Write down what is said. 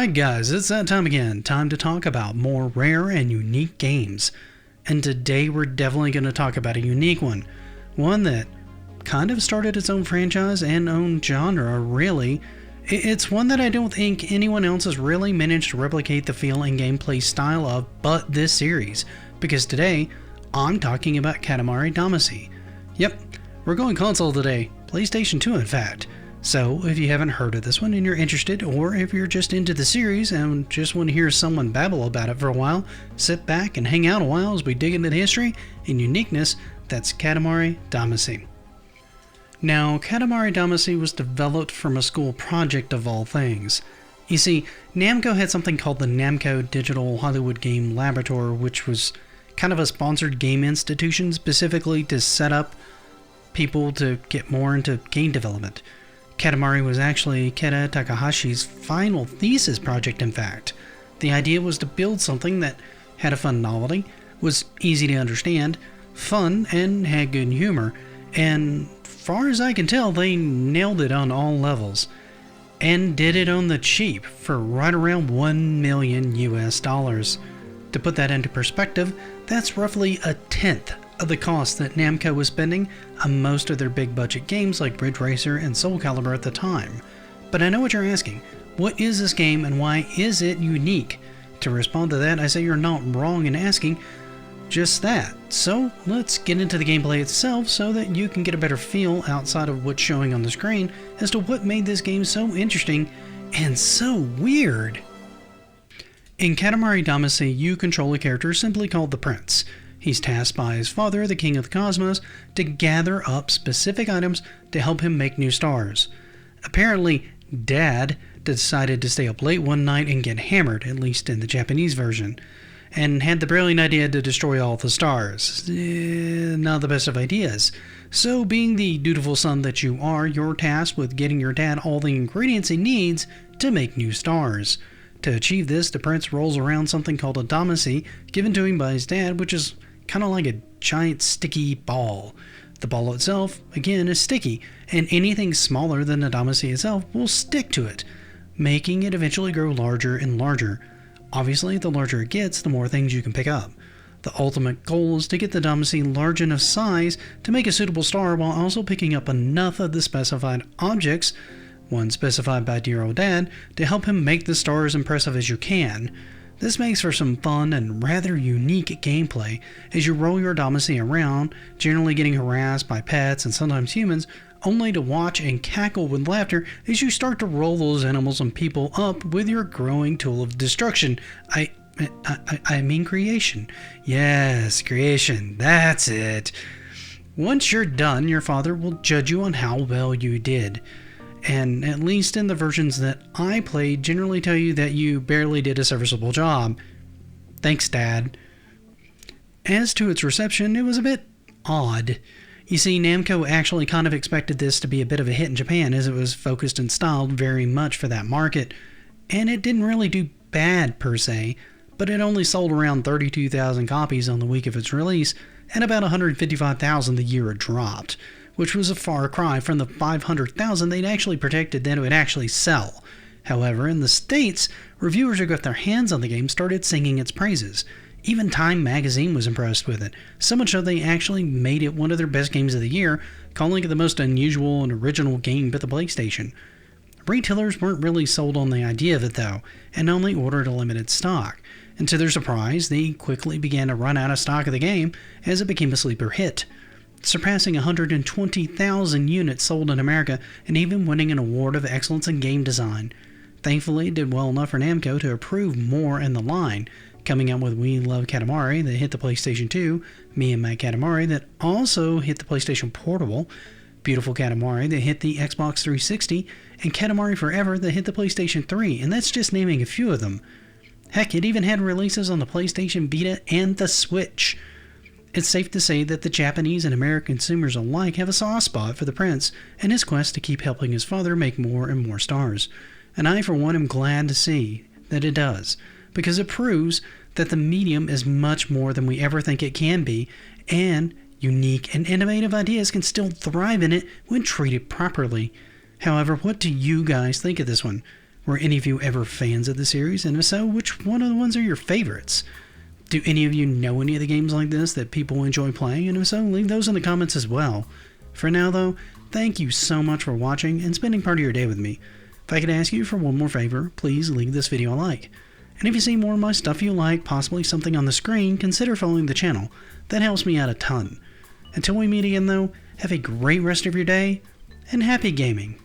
Alright guys, it's that time again. Time to talk about more rare and unique games. And today we're definitely going to talk about a unique one. One that kind of started its own franchise and own genre, really. It's one that I don't think anyone else has really managed to replicate the feel and gameplay style of but this series. Because today, I'm talking about Katamari Damacy. Yep, we're going console today. PlayStation 2 in fact. So, if you haven't heard of this one and you're interested, or if you're just into the series and just want to hear someone babble about it for a while, sit back and hang out a while as we dig into the history and uniqueness that's Katamari Damacy. Now, Katamari Damacy was developed from a school project of all things. You see, Namco had something called the Namco Digital Hollywood Game Laboratory, which was kind of a sponsored game institution specifically to set up people to get more into game development. Katamari was actually Keta Takahashi's final thesis project, in fact. The idea was to build something that had a fun novelty, was easy to understand, fun, and had good humor, and far as I can tell, they nailed it on all levels. And did it on the cheap for right around $1 million US. To put that into perspective, that's roughly a tenth of the cost that Namco was spending on most of their big budget games like Ridge Racer and Soul Calibur at the time. But I know what you're asking. What is this game and why is it unique? To respond to that, I say you're not wrong in asking just that. So let's get into the gameplay itself so that you can get a better feel outside of what's showing on the screen as to what made this game so interesting and so weird. In Katamari Damacy, you control a character simply called the Prince. He's tasked by his father, the King of the Cosmos, to gather up specific items to help him make new stars. Apparently, Dad decided to stay up late one night and get hammered, at least in the Japanese version, and had the brilliant idea to destroy all the stars. Not the best of ideas. So, being the dutiful son that you are, you're tasked with getting your dad all the ingredients he needs to make new stars. To achieve this, the prince rolls around something called a Damacy, given to him by his dad, which is kind of like a giant sticky ball. The ball itself, again, is sticky, and anything smaller than the Damacy itself will stick to it, making it eventually grow larger and larger. Obviously, the larger it gets, the more things you can pick up. The ultimate goal is to get the Damacy large enough size to make a suitable star while also picking up enough of the specified objects, one specified by dear old dad, to help him make the star as impressive as you can. This makes for some fun and rather unique gameplay as you roll your Damacy around, generally getting harassed by pets and sometimes humans, only to watch and cackle with laughter as you start to roll those animals and people up with your growing tool of destruction. I mean creation. Yes, creation. That's it. Once you're done, your father will judge you on how well you did. And at least in the versions that I played, generally tell you that you barely did a serviceable job. Thanks, Dad. As to its reception, it was a bit odd. You see, Namco actually kind of expected this to be a bit of a hit in Japan as it was focused and styled very much for that market. And it didn't really do bad per se, but it only sold around 32,000 copies on the week of its release and about 155,000 the year it dropped, which was a far cry from the 500,000 they'd actually predicted that it would actually sell. However, in the States, reviewers who got their hands on the game started singing its praises. Even Time magazine was impressed with it, so much so they actually made it one of their best games of the year, calling it the most unusual and original game for the PlayStation. Retailers weren't really sold on the idea of it though, and only ordered a limited stock, and to their surprise, they quickly began to run out of stock of the game as it became a sleeper hit, surpassing 120,000 units sold in America and even winning an award of excellence in game design. Thankfully, it did well enough for Namco to approve more in the line, coming out with We Love Katamari that hit the PlayStation 2, Me and My Katamari that also hit the PlayStation Portable, Beautiful Katamari that hit the Xbox 360, and Katamari Forever that hit the PlayStation 3, and that's just naming a few of them. Heck, it even had releases on the PlayStation Vita and the Switch. It's safe to say that the Japanese and American consumers alike have a soft spot for the prince and his quest to keep helping his father make more and more stars. And I, for one, am glad to see that it does, because it proves that the medium is much more than we ever think it can be, and unique and innovative ideas can still thrive in it when treated properly. However, what do you guys think of this one? Were any of you ever fans of the series? And if so, which one of the ones are your favorites? Do any of you know any of the games like this that people enjoy playing? And if so, leave those in the comments as well. For now though, thank you so much for watching and spending part of your day with me. If I could ask you for one more favor, please leave this video a like. And if you see more of my stuff you like, possibly something on the screen, consider following the channel. That helps me out a ton. Until we meet again though, have a great rest of your day, and happy gaming!